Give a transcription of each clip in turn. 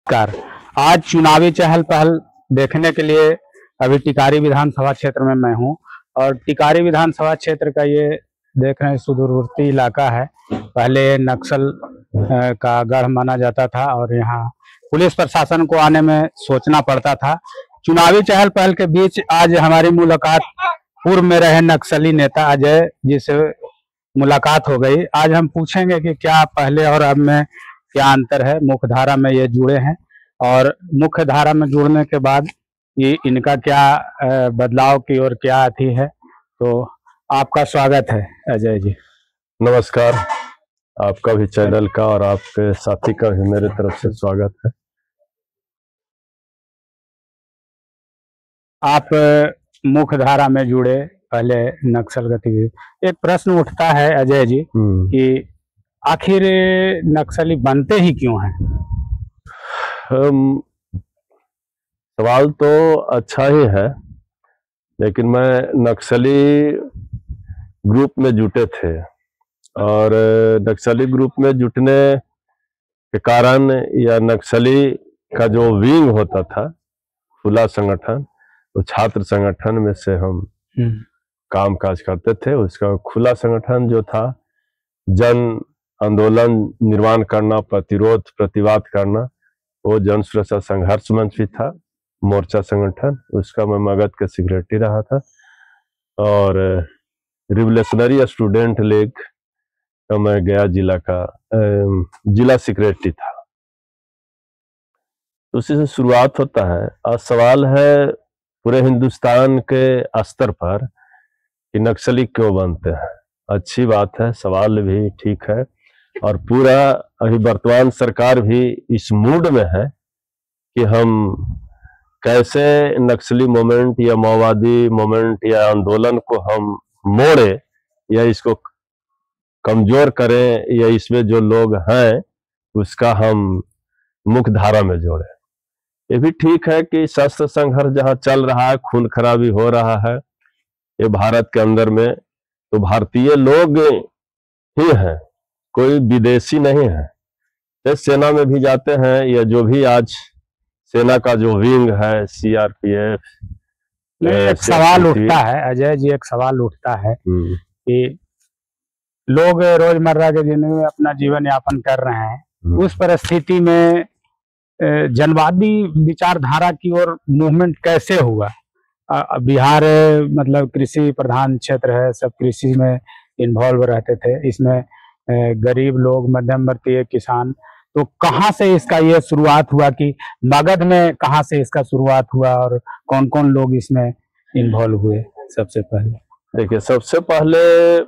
नमस्कार। आज चुनावी चहल पहल देखने के लिए अभी टिकारी विधानसभा क्षेत्र में मैं हूं और टिकारी विधानसभा क्षेत्र का ये देख रहे हैं सुदूरवर्ती इलाका है। पहले नक्सल का गढ़ माना जाता था और यहाँ पुलिस प्रशासन को आने में सोचना पड़ता था। चुनावी चहल पहल के बीच आज हमारी मुलाकात पूर्व में रहे नक्सली नेता अजय जी से मुलाकात हो गई। आज हम पूछेंगे कि क्या पहले और अब में क्या अंतर है। मुख्य धारा में ये जुड़े हैं और मुख्य धारा में जुड़ने के बाद ये इनका क्या बदलाव की ओर क्या आती है। तो आपका स्वागत है अजय जी। नमस्कार, आपका भी चैनल का और आपके साथी का भी मेरे तरफ से स्वागत है। आप मुख्य धारा में जुड़े, पहले नक्सल गतिविधि। एक प्रश्न उठता है अजय जी कि आखिर नक्सली बनते ही क्यों हैं? सवाल तो अच्छा ही है, लेकिन मैं नक्सली ग्रुप में जुटे थे और नक्सली ग्रुप में जुटने के कारण या नक्सली का जो विंग होता था, खुला संगठन, तो छात्र संगठन में से हम काम काज करते थे। उसका खुला संगठन जो था, जन आंदोलन निर्माण करना, प्रतिरोध प्रतिवाद करना, वो जन सुरक्षा संघर्ष मंच भी था, मोर्चा संगठन, उसका मैं मगध का सेक्रेटरी रहा था। और रिवोल्यूशनरी स्टूडेंट लीग का मैं गया जिला का जिला सेक्रेटरी था। उसी से शुरुआत होता है। आज सवाल है पूरे हिंदुस्तान के स्तर पर कि नक्सली क्यों बनते हैं। अच्छी बात है, सवाल भी ठीक है और पूरा अभी वर्तमान सरकार भी इस मूड में है कि हम कैसे नक्सली मोमेंट या माओवादी मोमेंट या आंदोलन को हम मोड़े या इसको कमजोर करें या इसमें जो लोग हैं उसका हम मुख्य धारा में जोड़े। ये भी ठीक है कि शस्त्र संघर्ष जहां चल रहा है, खून खराबी हो रहा है ये भारत के अंदर में, तो भारतीय लोग ही हैं, कोई विदेशी नहीं है। तो सेना में भी जाते हैं या जो भी आज सेना का जो विंग है, सीआरपीएफ। एक सवाल उठता है अजय जी, एक सवाल उठता है कि लोग रोजमर्रा के जिंदगी में अपना जीवन यापन कर रहे हैं, उस परिस्थिति में जनवादी विचारधारा की ओर मूवमेंट कैसे हुआ? बिहार मतलब कृषि प्रधान क्षेत्र है, सब कृषि में इन्वॉल्व रहते थे। इसमें गरीब लोग, मध्यम वर्गीय किसान, तो कहाँ से इसका ये शुरुआत हुआ कि मगध में कहाँ से इसका शुरुआत हुआ और कौन कौन लोग इसमें इन्वॉल्व हुए? सबसे पहले देखिए, सबसे पहले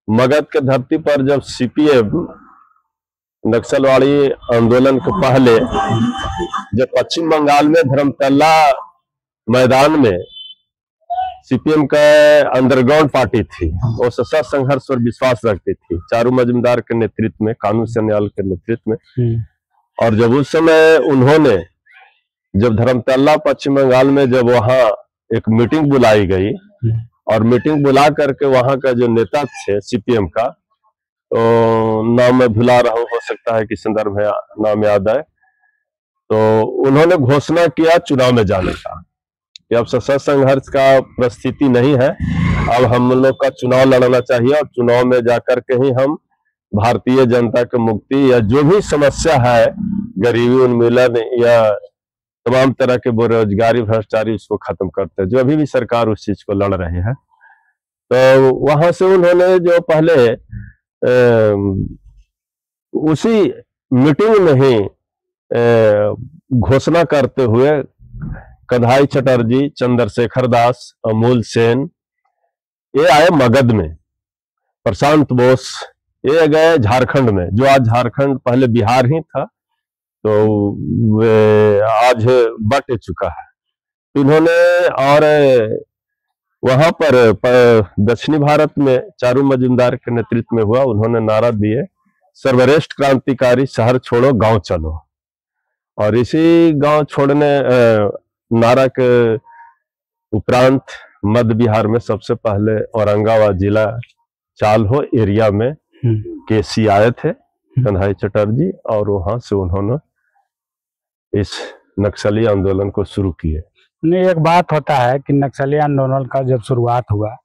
मगध के धरती पर जब सीपीएम नक्सलवाड़ी आंदोलन के पहले जब पश्चिम बंगाल में धर्मतला मैदान में सीपीएम का अंडरग्राउंड पार्टी थी, वो सशस्त्र संघर्ष पर विश्वास रखती थी, चारू मजुमदार के नेतृत्व में, कानू सन्याल के नेतृत्व में। और जब उस समय उन्होंने जब धर्मतला पश्चिम बंगाल में जब वहां एक मीटिंग बुलाई गई और मीटिंग बुला करके वहां का जो नेता थे सीपीएम का, तो नाम मैं भुला रहा हूं, हो सकता है कि संदर्भ में नाम याद आए, तो उन्होंने घोषणा किया चुनाव में जाने का कि अब सशस्त्र संघर्ष का परिस्थिति नहीं है, अब हम लोग का चुनाव लड़ना चाहिए और चुनाव में जाकर के ही हम भारतीय जनता की मुक्ति या जो भी समस्या है, गरीबी उन्मूलन या तमाम तरह के बेरोजगारी भ्रष्टाचारी, उसको खत्म करते हैं, जो अभी भी सरकार उस चीज को लड़ रहे हैं। तो वहां से उन्होंने जो पहले उसी मीटिंग में ही घोषणा करते हुए कन्हई चटर्जी, चंद्रशेखर दास, अमूल सेन ये आए मगध में, प्रशांत बोस ये गए झारखंड में, जो आज झारखंड पहले बिहार ही था, तो आज बट चुका है। इन्होंने और वहां पर दक्षिणी भारत में चारू मजुमदार के नेतृत्व में हुआ, उन्होंने नारा दिए सर्वश्रेष्ठ क्रांतिकारी शहर छोड़ो गांव चलो। और इसी गांव छोड़ने नारा के उपरांत मध्य बिहार में सबसे पहले औरंगाबाद जिला चालहो एरिया में केसी आए थे कन्हई चटर्जी, और वहां से उन्होंने इस नक्सली आंदोलन को शुरू किए। नहीं, एक बात होता है कि नक्सली आंदोलन का जब शुरुआत हुआ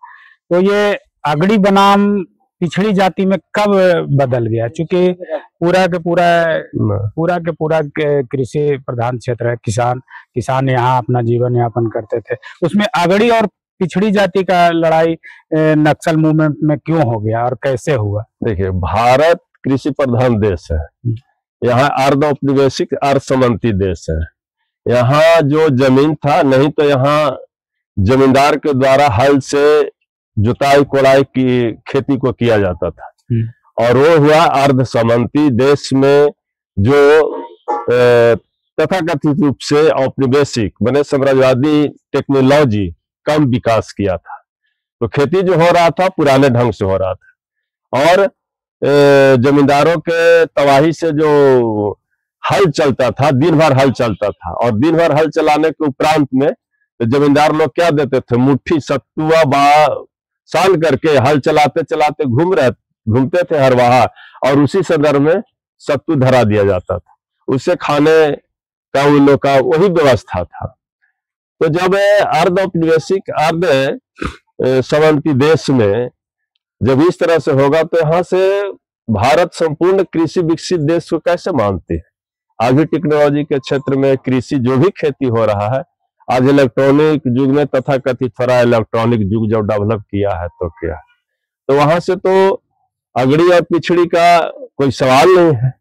तो ये अगड़ी बनाम पिछड़ी जाति में कब बदल गया? क्योंकि पूरा के पूरा कृषि प्रधान क्षेत्र है, किसान यहाँ अपना जीवन यापन करते थे, उसमें अगड़ी और पिछड़ी जाति का लड़ाई नक्सल मूवमेंट में क्यों हो गया और कैसे हुआ? देखिए, भारत कृषि प्रधान देश है, यहाँ अर्ध औपनिवेशिक अर्ध समंती देश है। यहाँ जो जमीन था, नहीं तो यहाँ जमींदार के द्वारा हल से जुताई कोड़ाई की खेती को किया जाता था, और वो हुआ अर्ध समंती देश में जो तथाकथित रूप से औपनिवेशिक बने साम्राज्यवादी टेक्नोलॉजी कम विकास किया था। तो खेती जो हो रहा था पुराने ढंग से हो रहा था, और जमींदारों के तबाही से जो हल चलता था, दिन भर हल चलता था, और दिन भर हल चलाने के उपरांत में जमींदार लोग क्या देते थे, मुट्ठी सत्तुआ सान करके हल चलाते चलाते घूमते थे हर वहा, और उसी संदर्भ में सत्तू धरा दिया जाता था, उससे खाने का उन लोग का वही व्यवस्था था। तो जब अर्ध औपनिवेशिक अर्ध समंती देश में जब इस तरह से होगा तो यहाँ से भारत संपूर्ण कृषि विकसित देश को कैसे मानते हैं? आधुनिक टेक्नोलॉजी के क्षेत्र में कृषि जो भी खेती हो रहा है, आज इलेक्ट्रॉनिक युग में तथाकथित थोड़ा इलेक्ट्रॉनिक युग जब डेवलप किया है तो क्या, तो वहां से तो अगड़ी और पिछड़ी का कोई सवाल नहीं है।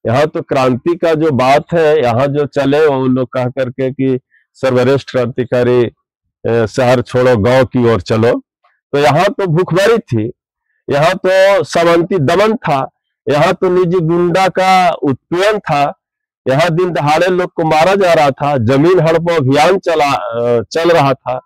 यहाँ तो क्रांति का जो बात है, यहाँ जो चले वो लोग कह करके कि सर्वश्रेष्ठ क्रांतिकारी शहर छोड़ो गांव की ओर चलो, तो यहाँ तो भूखमरी थी, यहाँ तो सामंती दमन था, यहाँ तो निजी गुंडा का उत्पीड़न था, यहाँ दिन दहाड़े लोग को मारा जा रहा था, जमीन हड़पो अभियान चल रहा था।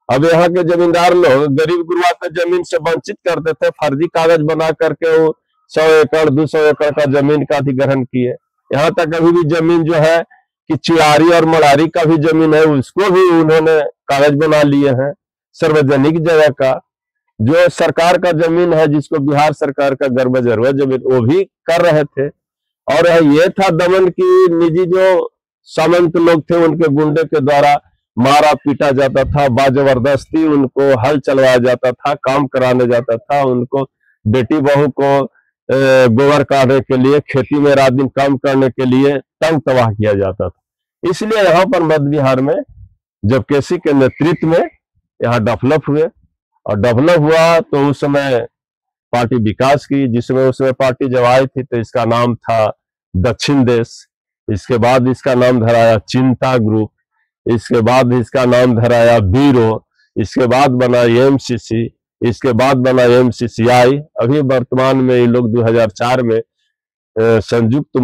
अब यहाँ के जमींदार लोग गरीब गुरुआ को जमीन से वंचित करते थे, फर्जी कागज बना करके वो 100 एकड़ 200 एकड़ का जमीन का अधिग्रहण किए। यहाँ तक अभी भी जमीन जो है कि चिड़ारी और मड़ारी का भी जमीन है, उसको भी उन्होंने कागज बना लिए हैं। सार्वजनिक जगह का जो सरकार का जमीन है, जिसको बिहार सरकार का गर्व जरूर जमीन, वो भी कर रहे थे। और ये था दमन की निजी जो सामंत लोग थे उनके गुंडे के द्वारा मारा पीटा जाता था, बाजबरदस्ती उनको हल चलवाया जाता था, काम कराने जाता था, उनको बेटी बहू को गोबर काटने के लिए, खेती में रात दिन काम करने के लिए तंग तबाह किया जाता था। इसलिए यहाँ पर मध्य बिहार में जब केसी के नेतृत्व में यहाँ डेवलप हुए, और डेवलप हुआ तो उस समय पार्टी विकास की, जिसमें उस समय पार्टी जब आई थी तो इसका नाम था दक्षिण देश, इसके बाद इसका नाम धराया चिंता ग्रुप, इसके बाद इसका नाम धराया ब्यूरो, इसके बाद बना एमसीसी, इसके बाद बना एमसीसीआई। अभी वर्तमान में ये लोग 2004 में संयुक्त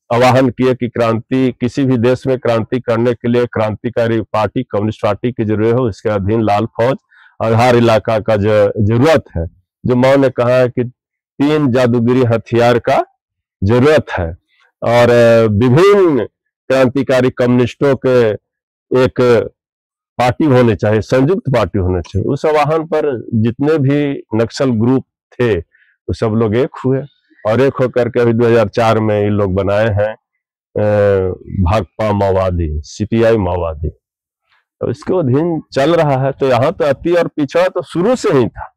आह्वान किए कि क्रांति, किसी भी देश में क्रांति करने के लिए क्रांतिकारी पार्टी कम्युनिस्ट पार्टी की जरूरत है, उसके अधीन लाल फौज आधार इलाका का जरूरत है। जो माओ ने कहा है कि 3 जादूगिरी हथियार का जरूरत है, और विभिन्न क्रांतिकारी कम्युनिस्टों के एक पार्टी होने चाहिए, संयुक्त पार्टी होने चाहिए। उस आह्वान पर जितने भी नक्सल ग्रुप थे वो सब लोग एक हुए, और एक होकर के अभी 2004 में ये लोग बनाए हैं भाकपा माओवादी, सीपीआई माओवादी, तो इसके अधीन चल रहा है। तो यहाँ तो अति और पिछड़ा तो शुरू से ही था,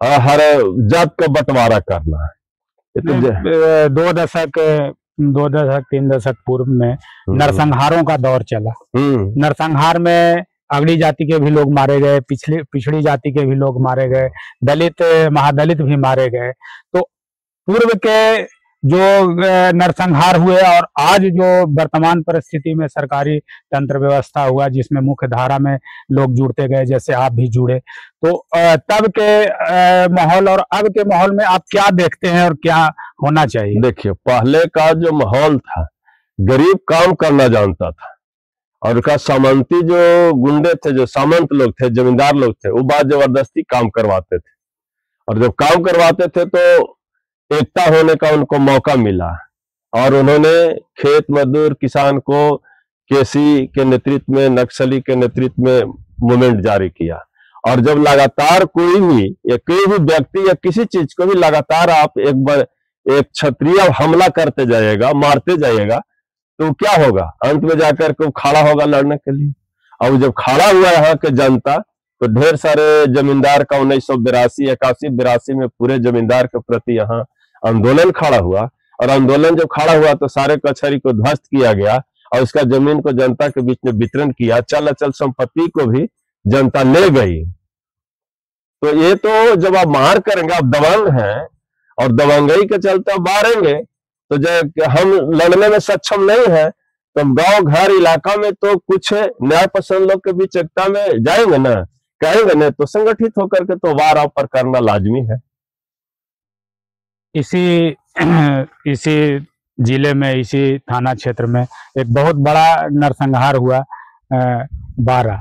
हर जात का बंटवारा करना है। तो 2 दशक 3 दशक पूर्व में नरसंहारों का दौर चला। नरसंहार में अगड़ी जाति के भी लोग मारे गए, पिछड़ी जाति के भी लोग मारे गए, दलित महादलित भी मारे गए। तो पूर्व के जो नरसंहार हुए और आज जो वर्तमान परिस्थिति में सरकारी तंत्र व्यवस्था हुआ, जिसमें मुख्य धारा में लोग जुड़ते गए, जैसे आप भी जुड़े, तो तब के माहौल और अब के माहौल में आप क्या देखते हैं और क्या होना चाहिए? देखिए, पहले का जो माहौल था, गरीब काम करना जानता था, और उसका सामंती जो गुंडे थे, जो सामंत लोग थे, जमींदार लोग थे, वो बात जबरदस्ती काम करवाते थे, और जब काम करवाते थे तो एकता होने का उनको मौका मिला, और उन्होंने खेत मजदूर किसान को केसी के नेतृत्व में, नक्सली के नेतृत्व में मूवमेंट जारी किया। और जब लगातार कोई भी व्यक्ति या किसी चीज को भी लगातार आप एक क्षत्रिय हमला करते जाइएगा, मारते जाइएगा, तो क्या होगा, अंत में जाकर के वो खड़ा होगा लड़ने के लिए। और जब खड़ा हुआ यहाँ के जनता, तो ढेर सारे जमींदार का 1982, 81, 82 में पूरे जमींदार के प्रति यहाँ आंदोलन खड़ा हुआ। और आंदोलन जब खड़ा हुआ तो सारे कचहरी को ध्वस्त किया गया और उसका जमीन को जनता के बीच में वितरण किया। चल अचल संपत्ति को भी जनता ले गई। तो ये तो जब आप मार करेंगे, आप दबंग हैं और दबंगई के चलते आप मारेंगे, तो जब हम लड़ने में सक्षम नहीं है तो गांव घर इलाका में तो कुछ न्याय पसंद लोग के बीच एकता में जाएंगे ना, कहेंगे ना, तो संगठित होकर के तो वार आप पर करना लाजमी है। इसी जिले में, इसी थाना क्षेत्र में एक बहुत बड़ा नरसंहार हुआ, 12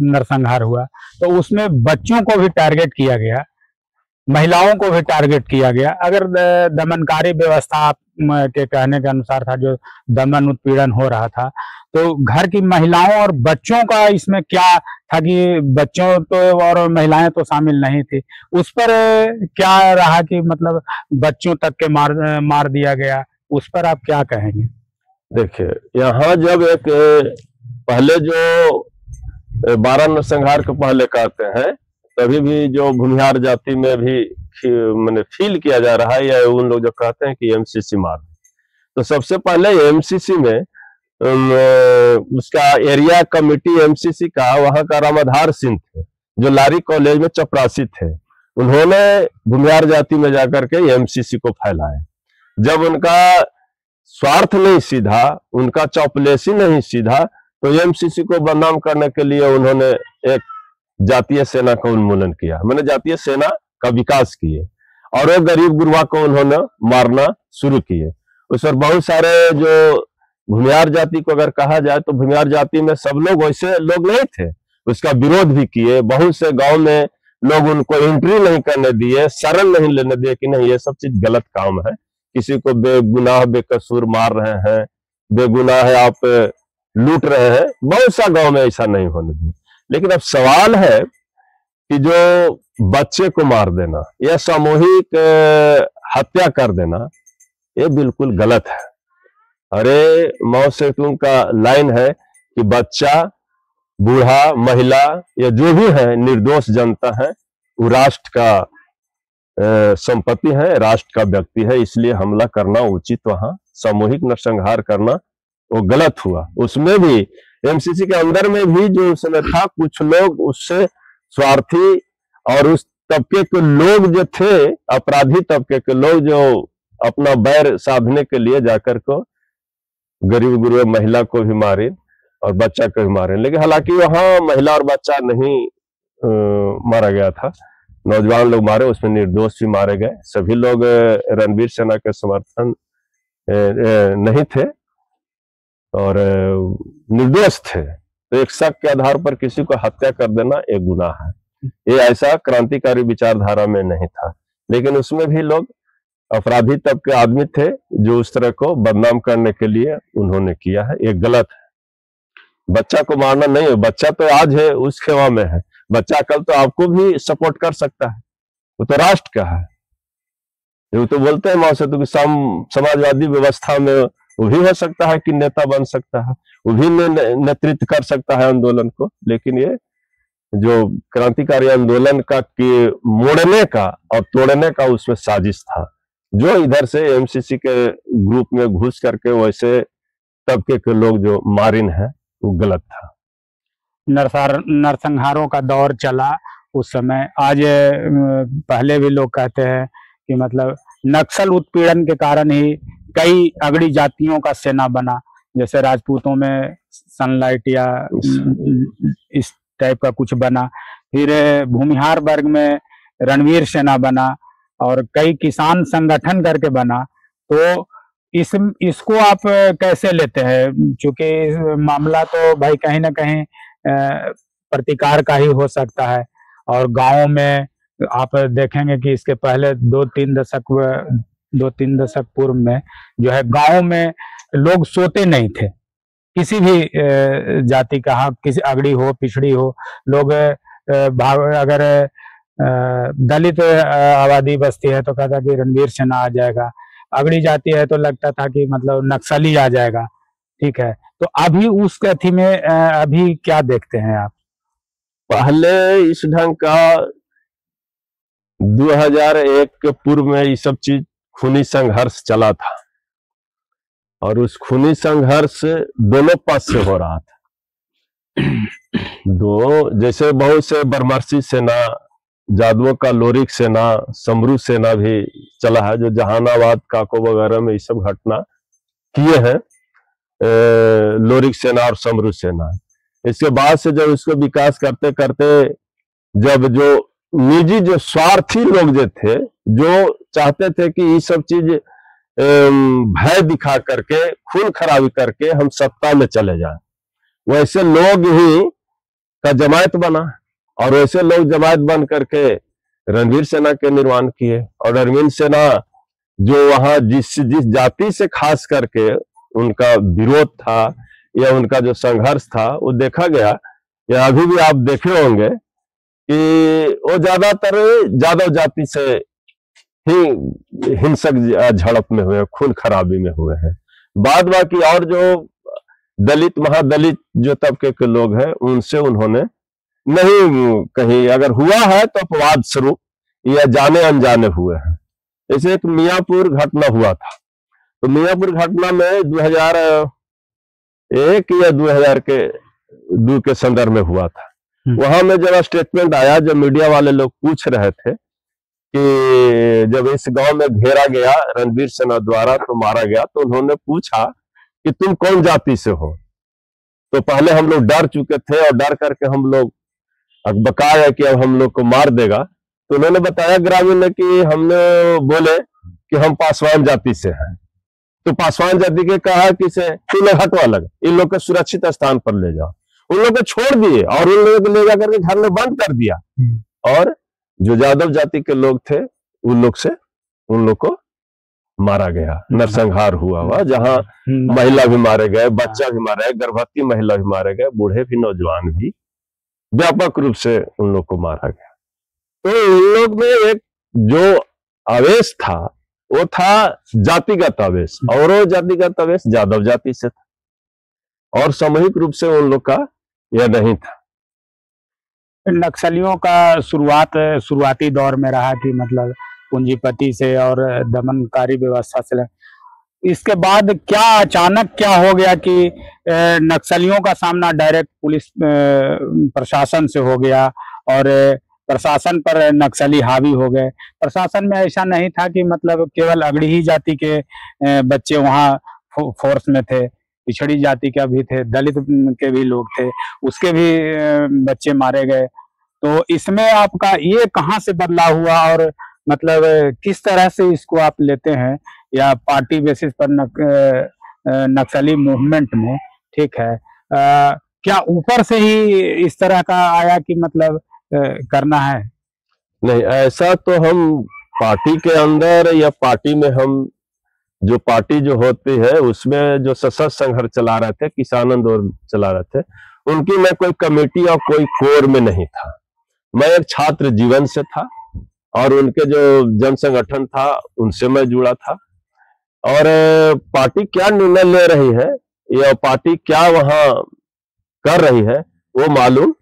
नरसंहार हुआ। तो उसमें बच्चों को भी टारगेट किया गया, महिलाओं को भी टारगेट किया गया। अगर दमनकारी व्यवस्था के कहने के अनुसार था, जो दमन उत्पीड़न हो रहा था, तो घर की महिलाओं और बच्चों का इसमें क्या था कि बच्चों तो और महिलाएं तो शामिल नहीं थी, उस पर क्या रहा कि मतलब बच्चों तक के मार दिया गया, उस पर आप क्या कहेंगे? देखिए, यहाँ जब एक पहले जो 12 नरसंहार के पहले कहते हैं, तभी भी जो भूमिहार जाति में भी मैंने फील किया जा रहा है, या उन लोग जो कहते हैं कि एमसीसी मार, तो सबसे पहले एमसीसी में उसका एरिया कमेटी एमसीसी का वहां का रामाधार सिंह थे, जो लारी कॉलेज में चपरासी थे। उन्होंने भूमिहार जाति में जाकर के एमसीसी को फैलाया। जब उनका स्वार्थ नहीं सीधा, उनका चौपलेसी नहीं सीधा, तो एमसीसी को बदनाम करने के लिए उन्होंने एक जातीय सेना का उन्मूलन किया, मैंने जातीय सेना का विकास किए, और वो गरीब गुरबा को उन्होंने मारना शुरू किए। उस पर बहुत सारे जो भूमिहार जाति को अगर कहा जाए तो भूमिहार जाति में सब लोग वैसे लोग नहीं थे, उसका विरोध भी किए। बहुत से गांव में लोग उनको एंट्री नहीं करने दिए, शरण नहीं लेने दिए कि नहीं, ये सब चीज गलत काम है, किसी को बेगुनाह बेकसूर मार रहे हैं, बेगुनाह है आप लूट रहे हैं, बहुत सा गांव में ऐसा नहीं होने दिया। लेकिन अब सवाल है कि जो बच्चे को मार देना या सामूहिक हत्या कर देना, ये बिल्कुल गलत है। अरे माओ से का लाइन है कि बच्चा, बूढ़ा, महिला या जो भी है, निर्दोष जनता है, वो राष्ट्र का संपत्ति है, राष्ट्र का व्यक्ति है, इसलिए हमला करना उचित, वहां सामूहिक नरसंहार करना वो गलत हुआ। उसमें भी एमसीसी के अंदर में भी जो उसमें था, कुछ लोग उससे स्वार्थी और उस तबके के लोग जो थे, अपराधी तबके के लोग, जो अपना बैर साधने के लिए जाकर को गरीब गुरबा महिला को भी मारे और बच्चा को भी मारे। लेकिन हालांकि वहां महिला और बच्चा नहीं मारा गया था, नौजवान लोग मारे, उसमें निर्दोष भी मारे गए। सभी लोग रणवीर सेना के समर्थन नहीं थे और निर्दोष थे। तो एक शक के आधार पर किसी को हत्या कर देना एक गुनाह है। ये ऐसा क्रांतिकारी विचारधारा में नहीं था, लेकिन उसमें भी लोग अपराधी तबके आदमी थे जो उस तरह को बदनाम करने के लिए उन्होंने किया है, ये गलत है। बच्चा को मारना नहीं है, बच्चा तो आज है उस खेवा में है, बच्चा कल तो आपको भी सपोर्ट कर सकता है, वो तो राष्ट्र का है। वो तो बोलते हैं माओ सेतु की समाजवादी व्यवस्था में वो भी हो सकता है कि नेता बन सकता है, वो भी नेतृत्व कर सकता है आंदोलन को। लेकिन ये जो क्रांतिकारी आंदोलन का मोड़ने का और तोड़ने का उसमें साजिश था, जो इधर से एमसीसी के ग्रुप में घुस करके वैसे तबके के लोग जो मारिन है, वो गलत था। नरसंहारों का दौर चला उस समय। आज पहले भी लोग कहते हैं कि मतलब नक्सल उत्पीड़न के कारण ही कई अगड़ी जातियों का सेना बना, जैसे राजपूतों में सनलाइट या इस टाइप का कुछ बना, फिर भूमिहार वर्ग में रणवीर सेना बना और कई किसान संगठन करके बना। तो इसको आप कैसे लेते हैं? क्योंकि मामला तो भाई कहीं ना कहीं प्रतिकार का ही हो सकता है, और गाँव में आप देखेंगे कि इसके पहले 2-3 दशक पूर्व में जो है गाँव में लोग सोते नहीं थे, किसी भी जाति का, हाँ किसी अगड़ी हो पिछड़ी हो, लोग अगर दलित आबादी बस्ती है तो कहता कि रणवीर सेना आ जाएगा, अगड़ी जाती है तो लगता था कि मतलब नक्सली आ जाएगा। ठीक है, तो अभी उस अथी में अभी क्या देखते हैं आप? पहले इस ढंग का 2001 के पूर्व में ये सब चीज खूनी संघर्ष चला था, और उस खूनी संघर्ष दोनों पक्ष से हो रहा था। जैसे बहुत से बरमर्सी सेना, जादुओं का लोरिक सेना, समरू सेना भी चला है, जो जहानाबाद काको वगैरह में ये सब घटना किए हैं, लोरिक सेना और समरू सेना। इसके बाद से जब इसको विकास करते करते, जब जो निजी जो स्वार्थी लोग जो थे, जो चाहते थे कि ये सब चीज भय दिखा करके, खून खराबी करके हम सत्ता में चले जाएं, वैसे लोग ही का जमायत बना, और वैसे लोग जमायत बन करके रणवीर सेना के निर्माण किए। और रणवीर सेना जो वहां जिस जाति से खास करके उनका विरोध था या उनका जो संघर्ष था, वो देखा गया, या अभी भी आप देखे होंगे कि वो ज्यादातर यादव जाति से ही हिंसक झड़प में हुए, खून खराबी में हुए हैं। बाद बाकी और जो दलित महादलित जो तबके के लोग हैं, उनसे उन्होंने नहीं, कहीं अगर हुआ है तो अपवाद स्वरूप या जाने अनजाने हुए हैं। जैसे एक मियाँपुर घटना हुआ था, तो मियाँपुर घटना में 2001 या 2002 के संदर्भ में हुआ था। वहां में जब स्टेटमेंट आया, जब मीडिया वाले लोग पूछ रहे थे कि जब इस गांव में घेरा गया रणवीर सेना द्वारा तो मारा गया, तो उन्होंने पूछा कि तुम कौन जाति से हो। तो पहले हम लोग डर चुके थे, और डर करके हम लोग अकबकाया कि अब हम लोग को मार देगा। तो उन्होंने बताया ग्रामीण ने कि हमने बोले कि हम पासवान जाति से हैं। तो पासवान जाति के कहा कि से तुम हटवा लग, इन लोग को सुरक्षित स्थान पर ले जाओ। उन लोग को छोड़ दिए और उन लोगों को ले जाकर के घर में बंद कर दिया, और जो यादव जाति के लोग थे उन लोग को मारा गया, नरसंहार हुआ, जहां महिला भी मारे गए, बच्चा भी मारे गए, गर्भवती महिला भी मारे गए, बूढ़े भी, नौजवान भी, व्यापक रूप से उन लोग को मारा गया। तो उन लोग में एक जो आवेश था, वो था जातिगत आवेश, और वो जातिगत आवेश यादव जाति से था, और सामूहिक रूप से उन लोग का यह नहीं था। नक्सलियों का शुरुआती दौर में रहा कि मतलब पूंजीपति से और दमनकारी व्यवस्था से। इसके बाद क्या अचानक क्या हो गया कि नक्सलियों का सामना डायरेक्ट पुलिस प्रशासन से हो गया, और प्रशासन पर नक्सली हावी हो गए। प्रशासन में ऐसा नहीं था कि मतलब केवल अगड़ी ही जाति के बच्चे वहाँ फोर्स में थे, पिछड़ी जाति के भी थे, दलित के भी लोग थे, उसके भी बच्चे मारे गए। तो इसमें आपका ये कहाँ से बदलाव हुआ, और मतलब किस तरह से इसको आप लेते हैं, या पार्टी बेसिस पर नक्सली मूवमेंट में, ठीक है, क्या ऊपर से ही इस तरह का आया कि मतलब करना है? नहीं, ऐसा तो हम पार्टी के अंदर या पार्टी में, हम जो पार्टी जो होती है उसमें जो सशस्त्र संघर्ष चला रहे थे, किसान आंदोलन चला रहे थे, उनकी मैं कोई कमेटी और कोई कोर में नहीं था। मैं एक छात्र जीवन से था, और उनके जो जन संगठन था उनसे मैं जुड़ा था। और पार्टी क्या निर्णय ले रही है या पार्टी क्या वहां कर रही है, वो मालूम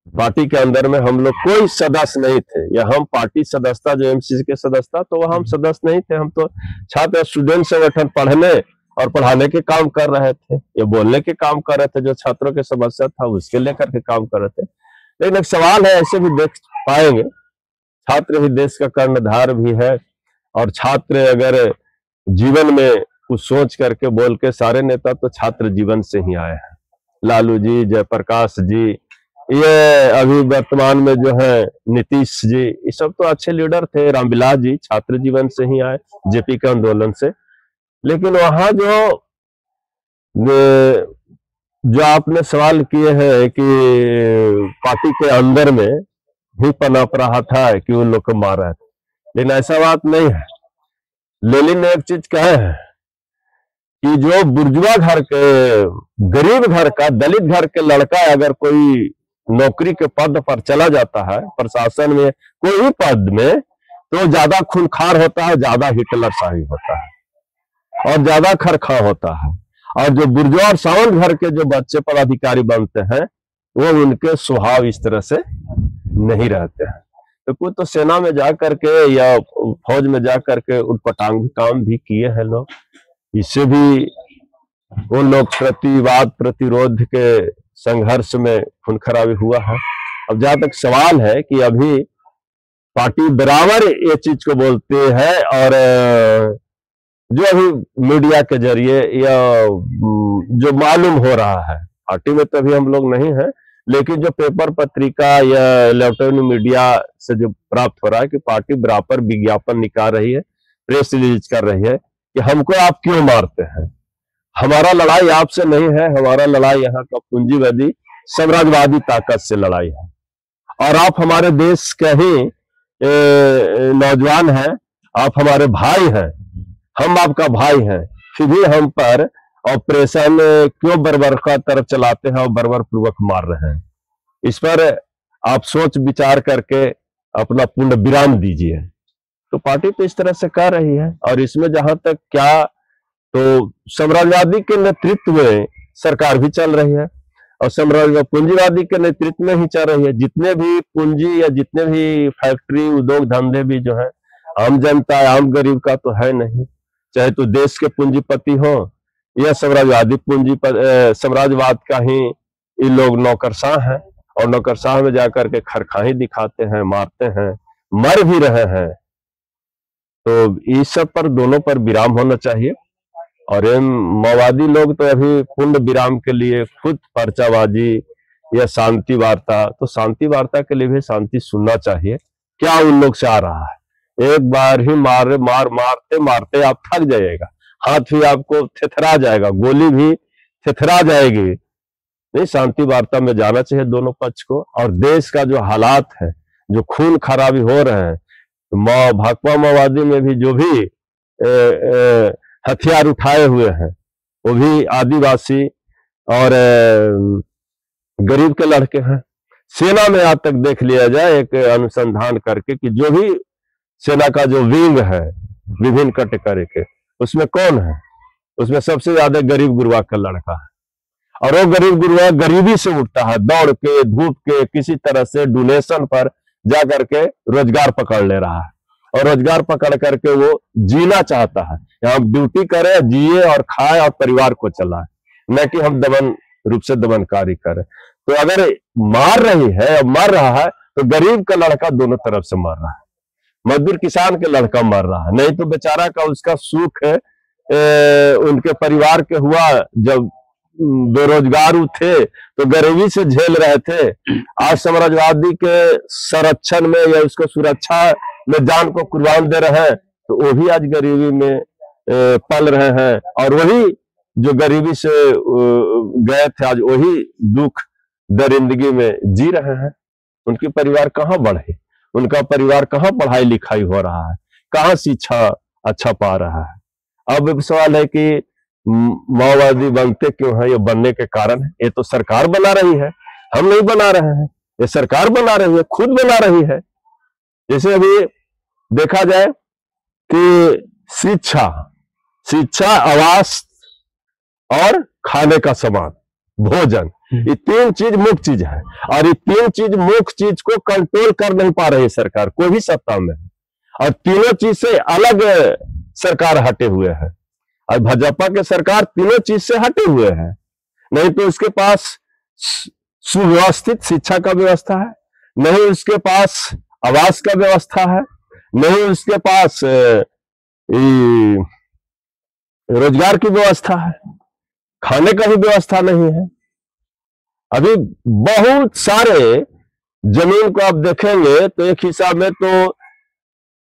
पार्टी के अंदर में हम लोग कोई सदस्य नहीं थे, या हम पार्टी सदस्यता जो एमसीसी के सदस्यता, तो वह हम सदस्य नहीं थे। हम तो छात्र स्टूडेंट संगठन पढ़ने और पढ़ाने के काम कर रहे थे, या बोलने के काम कर रहे थे, जो छात्रों के समस्या था उसके लेकर के काम कर रहे थे। लेकिन एक सवाल है, ऐसे भी देख पाएंगे, छात्र ही देश का कर्णधार भी है, और छात्र अगर जीवन में कुछ सोच करके बोल के, सारे नेता तो छात्र जीवन से ही आए हैं। लालू जी, जयप्रकाश जी, ये अभी वर्तमान में जो है नीतीश जी, ये सब तो अच्छे लीडर थे। रामविलास जी छात्र जीवन से ही आए, जेपी के आंदोलन से। लेकिन वहां जो आपने सवाल किए हैं कि पार्टी के अंदर में ही पनप रहा था कि उन लोग को मारा है, लेकिन ऐसा बात नहीं है। लेनिन ने एक चीज कहा है कि जो बुर्जुआ घर के, गरीब घर का, दलित घर के लड़का अगर कोई नौकरी के पद पर चला जाता है, प्रशासन में कोई भी पद में, तो ज्यादा खूंखार होता है, ज्यादा हिटलर शाही होता है। और ज्यादा खरखा होता है। और जो बुर्जुआ और सावंत घर के जो बच्चे पदाधिकारी बनते हैं वो उनके स्वभाव इस तरह से नहीं रहते हैं। तो कुछ तो सेना में जा करके या फौज में जा करके उटपटांग काम भी किए हैं लोग, इससे भी उन लोग प्रतिवाद प्रतिरोध के संघर्ष में खून खराबी हुआ है। अब जहां तक सवाल है कि अभी पार्टी बराबर ये चीज को बोलते हैं, और जो अभी मीडिया के जरिए या जो मालूम हो रहा है, पार्टी में तो अभी हम लोग नहीं है, लेकिन जो पेपर पत्रिका या इलेक्ट्रॉनिक मीडिया से जो प्राप्त हो रहा है कि पार्टी बराबर विज्ञापन निकाल रही है, प्रेस रिलीज कर रही है कि हमको आप क्यों मारते हैं, हमारा लड़ाई आपसे नहीं है, हमारा लड़ाई यहाँ का पूंजीवादी साम्राज्यवादी ताकत से लड़ाई है, और आप हमारे देश के ही नौजवान हैं, आप हमारे भाई हैं, हम आपका भाई हैं, फिर भी हम पर ऑपरेशन क्यों बर्बर का तरफ चलाते हैं और बर्बर पूर्वक मार रहे हैं। इस पर आप सोच विचार करके अपना पूर्ण विराम दीजिए। तो पार्टी तो इस तरह से कर रही है, और इसमें जहां तक क्या तो साम्राज्यवादी के नेतृत्व में सरकार भी चल रही है, और साम्राज्यवादी पूंजीवादी के नेतृत्व में ही चल रही है। जितने भी पूंजी या जितने भी फैक्ट्री उद्योग धंधे भी जो है आम जनता आम गरीब का तो है नहीं, चाहे तो देश के पूंजीपति हो या साम्राज्यवादी साम्राज्यवाद का ही ये लोग नौकरशाह हैं, और नौकरशाह में जाकर के खरखाही दिखाते हैं, मारते हैं, मर भी रहे हैं। तो इस सब पर दोनों पर विराम होना चाहिए। और माओवादी लोग तो अभी पूर्ण विराम के लिए खुद पर्चाबाजी या शांति वार्ता, तो शांति वार्ता के लिए भी शांति सुनना चाहिए। क्या उन लोग से आ रहा है, एक बार ही मारते मारते आप थक जाइएगा, हाथ भी आपको थेथरा जाएगा, गोली भी थेथरा जाएगी। नहीं, शांति वार्ता में जाना चाहिए दोनों पक्ष को। और देश का जो हालात है, जो खून खराबी हो रहे हैं, भाकपा माओवादी में भी जो भी हथियार उठाए हुए हैं वो भी आदिवासी और गरीब के लड़के हैं। सेना में आज तक देख लिया जाए एक अनुसंधान करके कि जो भी सेना का जो विंग है विभिन्न कैटेगरी के, उसमें कौन है, उसमें सबसे ज्यादा गरीब गुरबा का लड़का है। और वो गरीब गुरबा गरीबी से उठता है, दौड़ के धूप के किसी तरह से डोनेशन पर जा करके रोजगार पकड़ ले रहा है, और रोजगार पकड़ करके वो जीना चाहता है, यहाँ ड्यूटी करे, जिए और खाए और परिवार को चलाए, न कि हम दमन रूप से दमनकारी करें। तो अगर मार रही है और मर रहा है तो गरीब का लड़का दोनों तरफ से मर रहा है, मजदूर किसान के लड़का मर रहा है। नहीं तो बेचारा का उसका सुख है उनके परिवार के हुआ, जब बेरोजगार थे तो गरीबी से झेल रहे थे, आज साम्राज्यवादी के संरक्षण में या उसको सुरक्षा में जान को कुर्बान दे रहे हैं, तो वो भी आज गरीबी में पल रहे हैं, और वही जो गरीबी से गए थे आज वही दुख दरिंदगी में जी रहे हैं। उनके परिवार कहाँ बढ़े, उनका परिवार कहाँ पढ़ाई लिखाई हो रहा है, कहाँ शिक्षा अच्छा पा रहा है। अब सवाल है कि माओवादी बनते क्यों है, ये बनने के कारण है, ये तो सरकार बना रही है, हम नहीं बना रहे हैं, ये सरकार बना रही है, खुद बना रही है। जैसे अभी देखा जाए कि शिक्षा, आवास और खाने का सामान, भोजन, ये तीन चीज मुख्य चीज है, और ये तीन चीज मुख्य चीज को कंट्रोल कर नहीं पा रही सरकार, कोई भी सत्ता में है, और तीनों चीज से अलग सरकार हटे हुए है। और भाजपा के सरकार तीनों चीज से हटे हुए हैं। नहीं तो उसके पास सुव्यवस्थित शिक्षा का व्यवस्था है, नहीं उसके पास आवास का व्यवस्था है, नहीं उसके पास रोजगार की व्यवस्था है, खाने का भी व्यवस्था नहीं है। अभी बहुत सारे जमीन को आप देखेंगे तो एक हिसाब में तो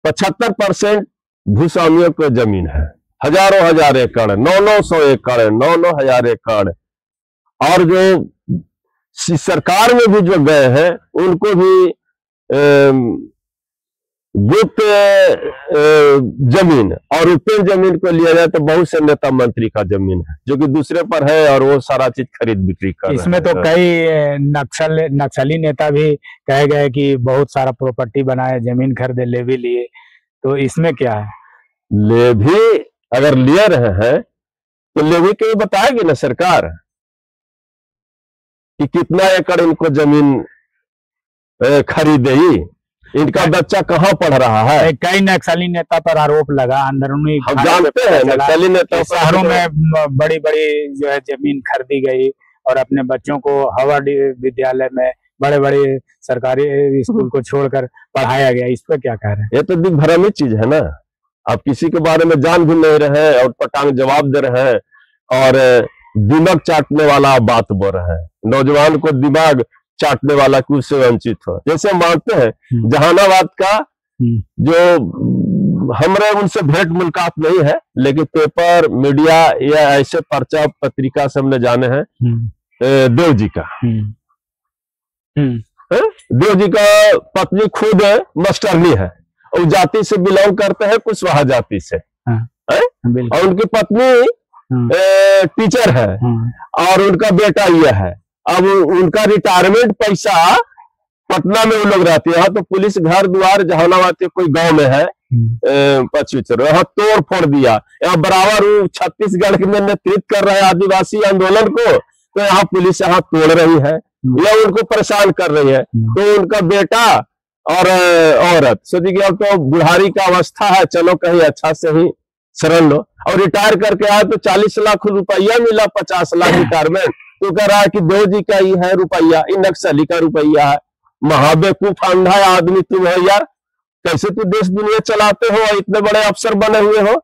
75% भूस्वामियों को जमीन है, हजारों हजार एकड़, 900 एकड़, 9,000 एकड़, और जो सरकार में भी जो गए हैं उनको भी गुप्त जमीन और उपन जमीन को लिया जाए तो बहुत से नेता मंत्री का जमीन है जो कि दूसरे पर है, और वो सारा चीज खरीद बिक्री कर रहे हैं। इसमें तो कई नक्सली नेता भी कहे गए कि बहुत सारा प्रॉपर्टी बनाए, जमीन खरीदे, ले भी लिए, तो इसमें क्या है? ले भी अगर ले रहे हैं तो लेवी के बताएगी ना सरकार कि कितना एकड़ इनको जमीन खरीदेगी, इनका बच्चा कहाँ पढ़ रहा है। कई नक्सली नेता पर आरोप लगा, अंदरूनी हम जानते हैं नक्सली नेता शहरों में बड़ी बड़ी जो है जमीन खरीदी गई और अपने बच्चों को हार्वर्ड विद्यालय में बड़े बड़े सरकारी स्कूल को छोड़कर पढ़ाया गया। इस पर क्या कह रहे हैं? ये तो दिग्भ्रमी चीज है ना। आप किसी के बारे में जान भी नहीं रहे और पटांग जवाब दे रहे हैं और दिमाग चाटने वाला बात बोल रहे हैं। नौजवान को दिमाग चाटने वाला कुछ से वंचित हो। जैसे मानते हैं जहानाबाद का जो हमारे उनसे भेंट मुलाकात नहीं है, लेकिन पेपर मीडिया या ऐसे पर्चा पत्रिका से हमने जाने हैं देव जी का। देव जी का पत्नी खुद मास्टरनी है और जाति से बिलोंग करते हैं कुशवाहा जाति से, और उनकी पत्नी टीचर है और उनका बेटा ये है। अब उनका रिटायरमेंट पैसा पटना में वो लोग रहते हैं। यहाँ तो पुलिस घर द्वार जहानाबाद के कोई गांव में है 25 यहाँ तोड़ फोड़ दिया। यहाँ बराबर छत्तीसगढ़ में नेतृत्व कर रहे आदिवासी आंदोलन को, तो यहाँ पुलिस यहाँ तोड़ रही है या उनको परेशान कर रही है। तो उनका बेटा और औरत सोची कि अब तो बुढ़ारी का अवस्था है, चलो कहीं अच्छा से ही शरण लो। और रिटायर करके आए तो 40 लाख रुपया मिला, 50 लाख रिटायरमेंट। तो कह रहा है कि देव जी का ही है रुपया, ये नक्सली का रुपया है। महाबेवकूफ अंधा आदमी तुम हो यार, कैसे तू देश दुनिया चलाते हो, इतने बड़े अफसर बने हुए हो।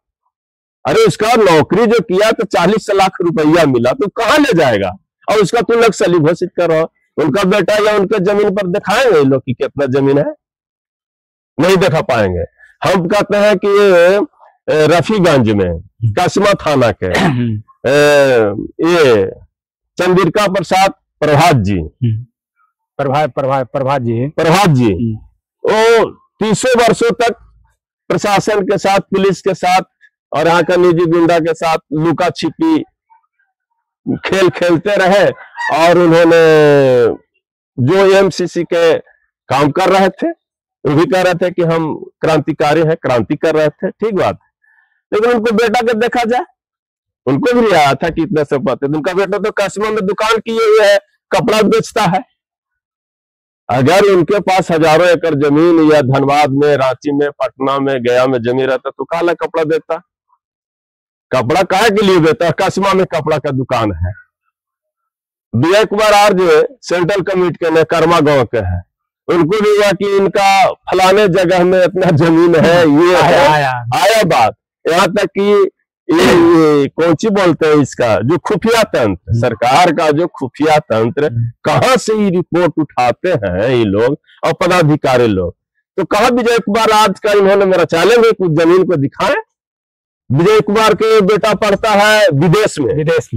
अरे उसका नौकरी जो किया तो 40 लाख रुपया मिला, तो कहाँ ले जाएगा और उसका तू नक्सली घोषित कर रहा हो। उनका बेटा या उनके जमीन पर दिखाएंगे लोग कि कितना जमीन है? नहीं दिखा पाएंगे। हम कहते हैं कि ये रफीगंज में कासिमा थाना के ये चंद्रिका प्रसाद प्रभात जी वो 30 वर्षों तक प्रशासन के साथ, पुलिस के साथ और यहाँ का निजी गुंडा के साथ लुका छिपी खेल खेलते रहे। और उन्होंने जो एमसीसी के काम कर रहे थे वो भी कह रहे थे कि हम क्रांतिकारी हैं, क्रांति कर रहे थे, ठीक बात। लेकिन उनको बेटा के देखा जाए, उनको भी आया था कि इतने से पाते। उनका बेटा तो कासिमा में दुकान किए हुए है, कपड़ा बेचता है। अगर उनके पास हजारों एकड़ जमीन या धनबाद में, रांची में, पटना में, गया में जमीन रहता तो काला कपड़ा देता। कपड़ा काहे के लिए देता? कासिमा में कपड़ा का दुकान है। विजय कुमार आर जो सेंट्रल कमेटी के कर्मा गांव के है, उनको भी हुआ कि इनका फलाने जगह में इतना जमीन है, ये आया बात। यहाँ तक कि ये कौन सी बोलते हैं इसका जो खुफिया तंत्र, सरकार का जो खुफिया तंत्र, कहां से ये रिपोर्ट उठाते हैं ये लोग और पदाधिकारी लोग। तो कहा विजय कुमार आज का इन्होंने मेरा चैलेंज कुछ जमीन को दिखाएं। विजय कुमार के बेटा पढ़ता है विदेश में विदेश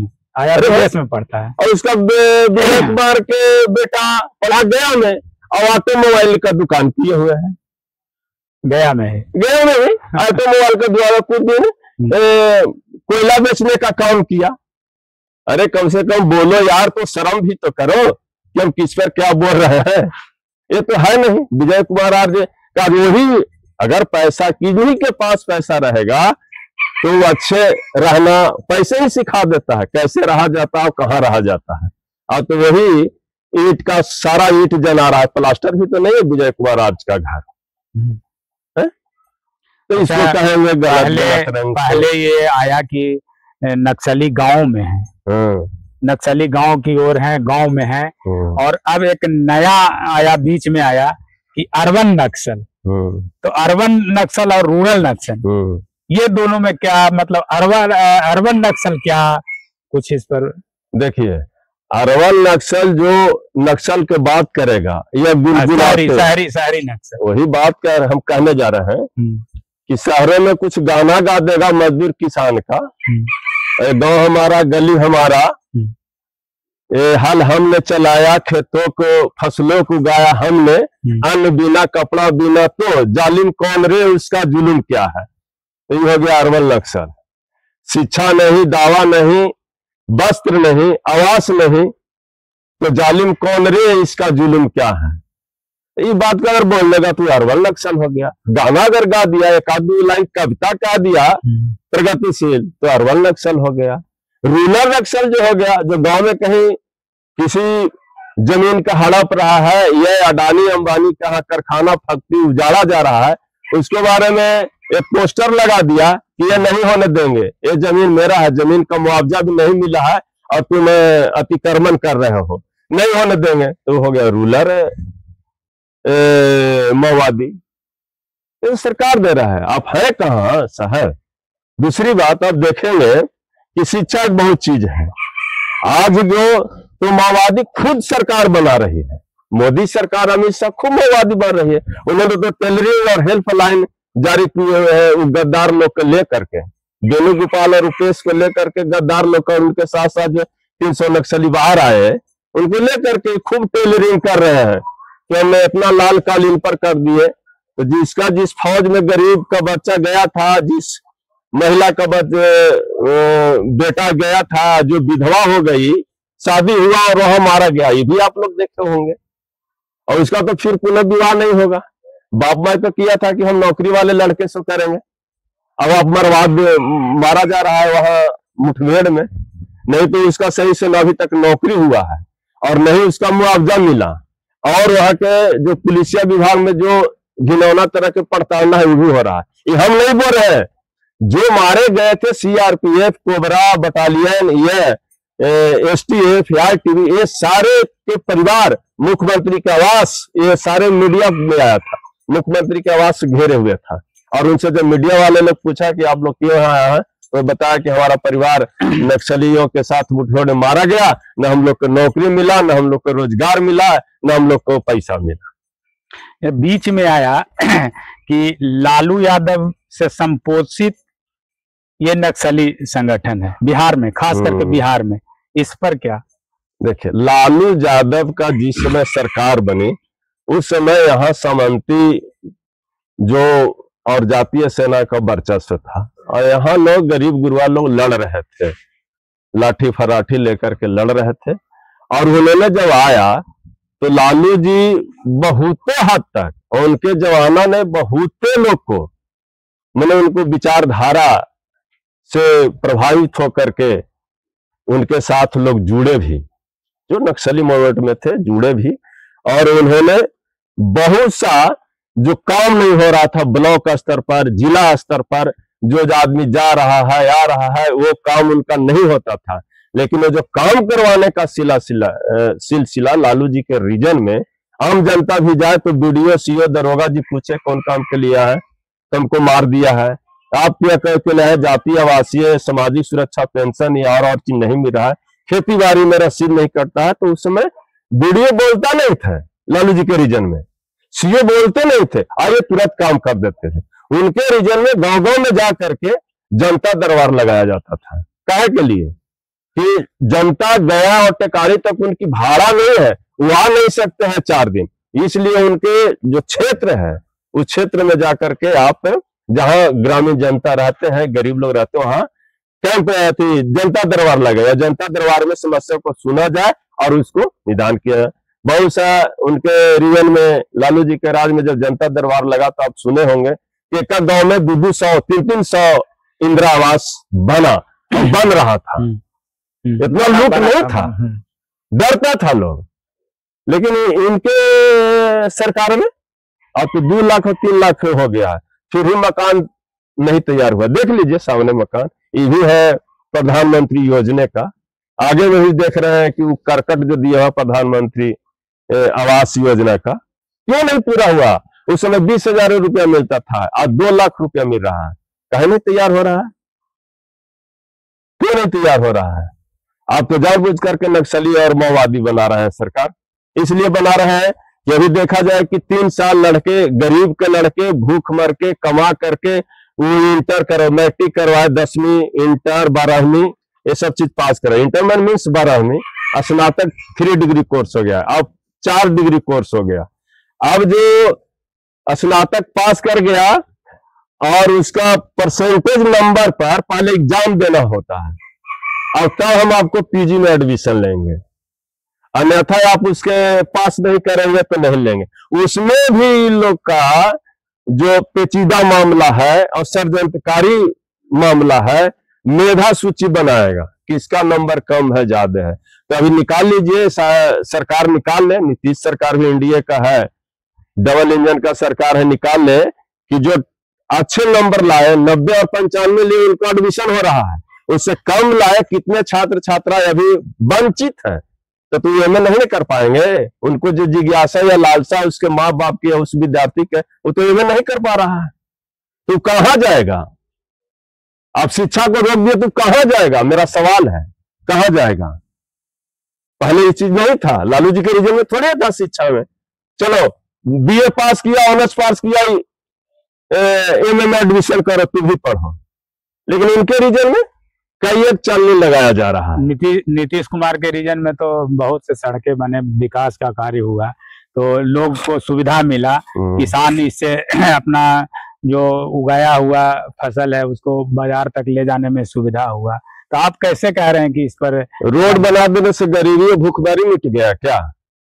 में पढ़ता है, और उसका विजय कुमार के बेटा पढ़ा गया में और ऑटोमोबाइल का दुकान किए हुए है। गया में ही ऑटोमोबाइल के द्वारा कुछ दिन कोयला बेचने का काम किया। अरे कम से कम बोलो यार, तो शर्म भी तो करो कि हम किस पर क्या बोल रहे हैं। ये तो है नहीं। विजय कुमार आज का वही, अगर पैसा किन्हीं के पास पैसा रहेगा तो वो अच्छे रहना पैसे ही सिखा देता है, कैसे रहा जाता है, कहाँ रहा जाता है। अब तो वही ईंट का सारा ईंट जना रहा है, प्लास्टर भी तो नहीं है विजय कुमार आज का घर। तो इसको कहेंगे पहले ये आया कि नक्सली गांव में है, नक्सली गांव की ओर है, गांव में है। और अब एक नया आया, बीच में आया कि अर्बन नक्सल। तो अर्बन नक्सल और रूरल नक्सल, ये दोनों में क्या मतलब? अर्बन नक्सल क्या कुछ इस पर देखिए। अर्बन नक्सल जो नक्सल के बात करेगा या शहरी नक्सल, वही बात हम कहने जा रहे हैं कि शहरों में कुछ गाना गा देगा मजदूर किसान का, गांव हमारा गली हमारा, हल हमने चलाया, खेतों को फसलों को उगाया हमने, अन्न बिना कपड़ा बिना तो जालिम कौन रे उसका जुलूम क्या है। तो ये हो गया अर्बन नक्सल। शिक्षा नहीं, दावा नहीं, वस्त्र नहीं, आवास नहीं, तो जालिम कौन रे इसका जुलूम क्या है। ये बात का अगर बोल लेगा तो अर्बन नक्सल हो गया। गाना अगर गा दिया, एक आध दो लाइन कविता गा दिया प्रगतिशील, तो अर्बन नक्सल हो गया। रूरल नक्सल जो हो गया, जो गांव में कहीं किसी जमीन का हड़प रहा है, यह अडानी अंबानी का कारखाना फैक्ट्री उजाड़ा जा रहा है, उसके बारे में एक पोस्टर लगा दिया कि ये नहीं होने देंगे, ये जमीन मेरा है, जमीन का मुआवजा भी नहीं मिला है और तुम अतिक्रमण कर रहे हो, नहीं होने देंगे, तो हो गया रूरल माओवादी। ये सरकार दे रहा है, आप है कहाँ शहर। दूसरी बात आप देखेंगे कि शिक्षा एक बहुत चीज है। आज जो तो माओवादी खुद सरकार बना रही है, मोदी सरकार, अमित शाह खूब माओवादी बन रही है। उन्होंने तो टेलरिंग और हेल्पलाइन जारी किए हुए हैं गद्दार लोग को लेकर के, वेणुगोपाल और रुपेश को लेकर के गद्दार लोग का, उनके साथ साथ जो 300 नक्सली बाहर आए उनको लेकर के खूब टेलरिंग कर रहे हैं कि हमने इतना लाल कालीन पर कर दिए। तो जिस फौज में गरीब का बच्चा गया था, जिस महिला का बेटा गया था, जो विधवा हो गई, शादी हुआ और वह मारा गया, ये भी आप लोग देखते होंगे। और इसका तो फिर पुनर्विवाह नहीं होगा। बाप माई तो किया था कि हम नौकरी वाले लड़के से करेंगे, अब आप मारा जा रहा है वहां मुठभेड़ में, नहीं तो उसका सही से अभी तक नौकरी हुआ है और नहीं उसका मुआवजा मिला। और वहां के जो पुलिसिया विभाग में जो घिनौना तरह के पड़ताल है वो भी हो रहा है। ये हम नहीं बोल रहे हैं, जो मारे गए थे सीआरपीएफ, कोबरा बटालियन, ये एसटीएफ, टीवी, ये सारे के परिवार मुख्यमंत्री के आवास, ये सारे मीडिया में आया था, मुख्यमंत्री के आवास से घेरे हुए था। और उनसे जब मीडिया वाले लोग पूछा कि आप लोग क्यों यहाँ आए हैं, तो बताया कि हमारा परिवार नक्सलियों के साथ मुठभेड़ में मारा गया, न हम लोग को नौकरी मिला, न हम लोग को रोजगार मिला, न हम लोग को पैसा मिला। बीच में आया कि लालू यादव से संपोषित ये नक्सली संगठन है बिहार में, खास करके बिहार में, इस पर क्या? देखिए, लालू यादव का जिस समय सरकार बनी उस समय यहाँ सामंती जो और जातीय सेना का वर्चस्व था और यहाँ लोग गरीब गुरबा लोग लड़ रहे थे, लाठी फराठी लेकर के लड़ रहे थे। और उन्होंने जब आया तो लालू जी बहुते हद तक और उनके जवाना ने बहुते लोग को, मैंने उनको विचारधारा से प्रभावित होकर के उनके साथ लोग जुड़े भी, जो नक्सली मूवमेंट में थे जुड़े भी। और उन्होंने बहुत सा जो काम नहीं हो रहा था ब्लॉक स्तर पर, जिला स्तर पर, जो आदमी जा रहा है आ रहा है वो काम उनका नहीं होता था, लेकिन वो जो काम करवाने का सिलसिला लालू जी के रीजन में, आम जनता भी जाए तो बीडीओ सीओ दरोगा जी पूछे कौन काम के लिए है, तुमको मार दिया है, आप क्या कहते हैं जातीय आवासीय सामाजिक सुरक्षा पेंशन या और चीज नहीं मिल रहा है, खेती बाड़ी में रसीद नहीं कटता है। तो उस समय बीडीओ बोलता नहीं था लालू जी के रीजन में, सीओ बोलते नहीं थे, आइए तुरंत काम कर देते थे। उनके रीजन में गांव गांव में जा करके जनता दरबार लगाया जाता था, काहे के लिए कि जनता गया और टेकारी तक उनकी भाड़ा नहीं है, वो आ नहीं सकते हैं 4 दिन, इसलिए उनके जो क्षेत्र है उस क्षेत्र में जाकर के आप जहां ग्रामीण जनता रहते हैं, गरीब लोग रहते हैं, वहां कैंप जनता दरबार लगाया, जनता दरबार में समस्या को सुना जाए और उसको निदान किया। बहुत सा उनके रीजन में लालू जी के राज में जब जनता दरबार लगा तो आप सुने होंगे कि एक गांव में 200 300 इंदिरा आवास बन रहा था। इतना लूट नहीं था, डरता था लोग, लेकिन इनके सरकार में अब तो 2 लाख और 3 लाख हो गया, फिर भी मकान नहीं तैयार हुआ। देख लीजिए सामने मकान, ये भी है प्रधानमंत्री योजना का। आगे में भी देख रहे हैं कि वो करकट जो दिया हुआ प्रधानमंत्री आवास योजना का क्यों नहीं पूरा हुआ। उस समय 20,000 रुपया मिलता था, आज 2 लाख रुपया मिल रहा है, कहीं नहीं तैयार हो रहा है, क्यों नहीं तैयार हो रहा है? आप तो जानबूझ करके नक्सली और माओवादी बना रहे हैं सरकार, इसलिए बना रहे हैं कि अभी देखा जाए कि 3 साल लड़के, गरीब के लड़के भूख मर के कमा करके वो इंटर करो, मैट्रिक करवाए, 10वीं इंटर 12वीं ये सब चीज पास करे। इंटर मीन्स 12वीं, स्नातक 3 डिग्री कोर्स हो गया, अब 4 डिग्री कोर्स हो गया। अब जो स्नातक पास कर गया और उसका परसेंटेज नंबर पर पहले एग्जाम देना होता है, और तब हम आपको पीजी में एडमिशन लेंगे, अन्यथा आप उसके पास नहीं करेंगे तो नहीं लेंगे। उसमें भी इन लोग का जो पेचीदा मामला है और षड्यंत्रकारी मामला है, मेधा सूची बनाएगा, किसका नंबर कम है ज्यादा है। तो अभी निकाल लीजिए, सरकार निकाल ले, नीतीश सरकार भी एनडीए का है, डबल इंजन का सरकार है, निकाल ले कि जो अच्छे नंबर लाए 90 और 95 लिए उनको एडमिशन हो रहा है, उससे कम लाए कितने छात्र छात्राएं अभी वंचित हैं। तो तू एमए नहीं कर पाएंगे, उनको जो जिज्ञासा या लालसा उसके माँ बाप की उस विद्यार्थी के, वो तो एमए नहीं कर पा रहा है, तू कहां जाएगा? आप शिक्षा को रोक दिए, तू कहां जाएगा? मेरा सवाल है, कहां जाएगा? पहले ये चीज नहीं था, लालू जी के रीजन में थोड़े था शिक्षा में। चलो बीए पास किया, ऑनर्स पास किया, एमए में एडमिशन करो, तू भी पढ़ो, लेकिन उनके रीजन में कई एक चलने लगाया जा रहा है। नीतीश कुमार के रीजन में तो बहुत से सड़कें बने, विकास का कार्य हुआ, तो लोग को सुविधा मिला, किसान इससे अपना जो उगाया हुआ फसल है उसको बाजार तक ले जाने में सुविधा हुआ। तो आप कैसे कह रहे हैं कि इस पर रोड बना देने से गरीबी और भूखमरी मिट गया क्या?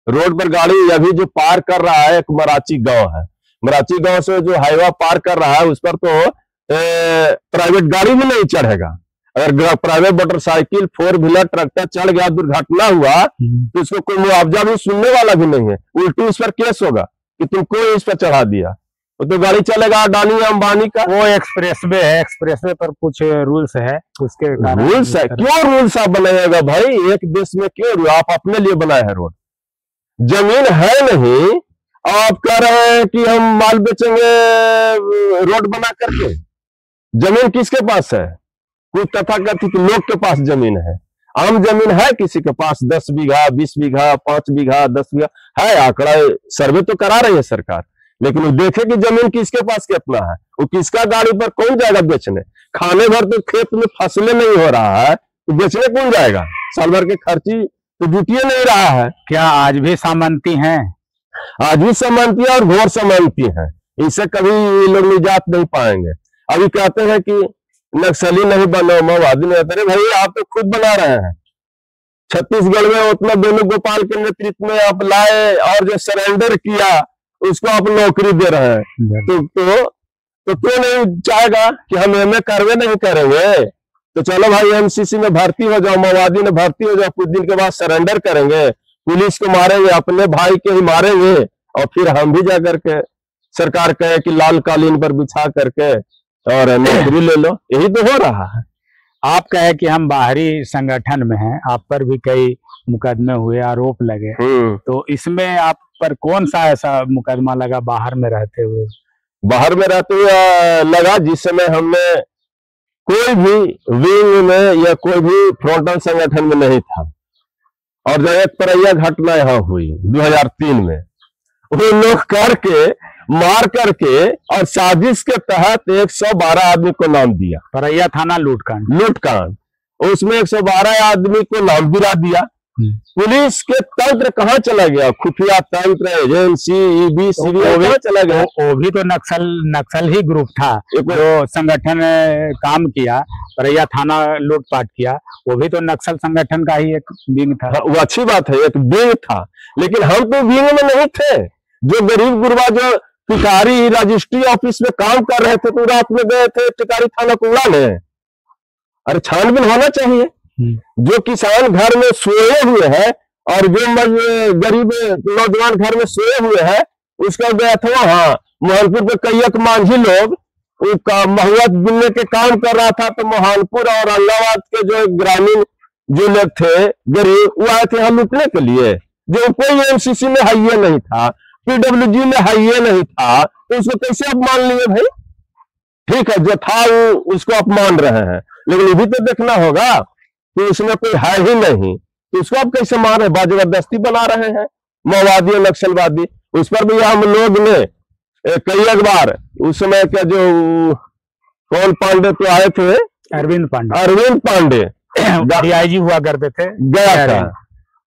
रोड पर गाड़ी अभी जो पार कर रहा है, एक मराची गांव है, मराची गांव से जो हाईवा पार कर रहा है उस पर तो प्राइवेट गाड़ी भी नहीं चढ़ेगा। अगर प्राइवेट मोटरसाइकिल, 4 व्हीलर, ट्रैक्टर चढ़ गया, दुर्घटना हुआ तो उसको कोई मुआवजा भी सुनने वाला भी नहीं है, उल्टी उस पर केस होगा कि तुमको इस पर चढ़ा दिया। तो गाड़ी चलेगा अडानी अंबानी का। वो एक्सप्रेसवे है, एक्सप्रेसवे पर कुछ रूल्स है, उसके रूल्स है। क्यों रूल्स आप बनाएगा भाई? एक देश में क्यों? आप अपने लिए बनाए हैं रोड, जमीन है नहीं, आप कह रहे हैं कि हम माल बेचेंगे रोड बना करके। जमीन किसके पास है? कुछ तथाकथित लोग के पास जमीन है। आम जमीन है किसी के पास 10 बीघा, 20 बीघा, 5 बीघा, 10 बीघा है, आंकड़ा सर्वे तो करा रही है सरकार, लेकिन वो देखे कि जमीन किसके पास कितना है, वो किसका गाड़ी पर कौन जाएगा बेचने? खाने भर तो खेत में फसलें नहीं हो रहा है, तो बेचने कौन जाएगा? साल भर के खर्ची तो जुटिए नहीं रहा है। क्या आज भी सामंती हैं? आज भी सामंती और घोर सामंती है, इससे कभी लोग निजात नहीं पाएंगे। अभी कहते हैं कि नक्सली नहीं बनो, माओवादी नहीं। अरे भाई आप तो खुद बना रहे हैं। छत्तीसगढ़ में उतना वेणुगोपाल के नेतृत्व में आप लाए और जो सरेंडर किया उसको आप नौकरी दे रहे हैं। तो क्यों नहीं चाहेगा कि हम एमए करवे नहीं करेंगे? तो चलो भाई एमसीसी में भर्ती हो जाओ, माओवादी में भर्ती हो जाओ, कुछ दिन के बाद सरेंडर करेंगे, पुलिस को मारेंगे, अपने भाई के ही मारेंगे, और फिर हम भी जाकर के सरकार कहे कि लाल कालीन पर बिछा करके और नौकरी ले लो। यही तो हो रहा है। आप कहे कि हम बाहरी संगठन में हैं, आप पर भी कई मुकदमे हुए, आरोप लगे, तो इसमें आप पर कौन सा ऐसा मुकदमा लगा बाहर में रहते हुए? बाहर में रहते हुए लगा जिस समय हमने कोई भी विंग में या कोई भी फ्रंटल संगठन में नहीं था, और जब एक परैया घटना यहाँ हुई 2003 में, वो लोग करके मार करके और साजिश के तहत 112 आदमी को नाम दिया। परैया थाना लूटकांड, उसमें 112 आदमी को नाम गिरा दिया। पुलिस के तंत्र कहाँ चला गया? खुफिया तंत्र, एजेंसी, ईडी, सीबीआई कहाँ चला गया? वो भी तो नक्सल ही ग्रुप था जो संगठन काम किया, परैया थाना लूटपाट किया, वो भी तो नक्सल संगठन का ही एक विंग था। वो अच्छी बात है, एक विंग था, लेकिन हम तो विंग में नहीं थे। जो गरीब गुरबा जो टिकारी रजिस्ट्री ऑफिस में काम कर रहे थे, तो रात में गए थे टिकारी थाना को उड़ाने। अरे छानबीन होना चाहिए। जो किसान घर में सोए हुए हैं और जो गरीब नौजवान घर में सोए हुए हैं, उसका गया था वहां मोहनपुर पे कई एक मांझी लोग महुआ बिनने के काम कर रहा था, तो मोहनपुर और औरंगाबाद के जो ग्रामीण जो लोग थे गरीब, वो आए थे यहाँ लूटने के लिए। जो कोई एमसीसी में हाइए नहीं था, पीडब्ल्यूजी में हाइए नहीं था, तो उसको कैसे आप मान लिए भाई? ठीक है, जो था वो उसको आप मान रहे हैं, लेकिन ये भी तो देखना होगा कि उसमें कोई है ही नहीं, तो उसको आप कैसे मान रहे हैं? जबरदस्ती बना रहे हैं माओवादी और नक्सलवादी। उस पर भी हम लोग ने कई एक बार, उस समय का जो कौन पांडे तो आए थे, अरविंद पांडे डीआईजी हुआ करते थे, गया था,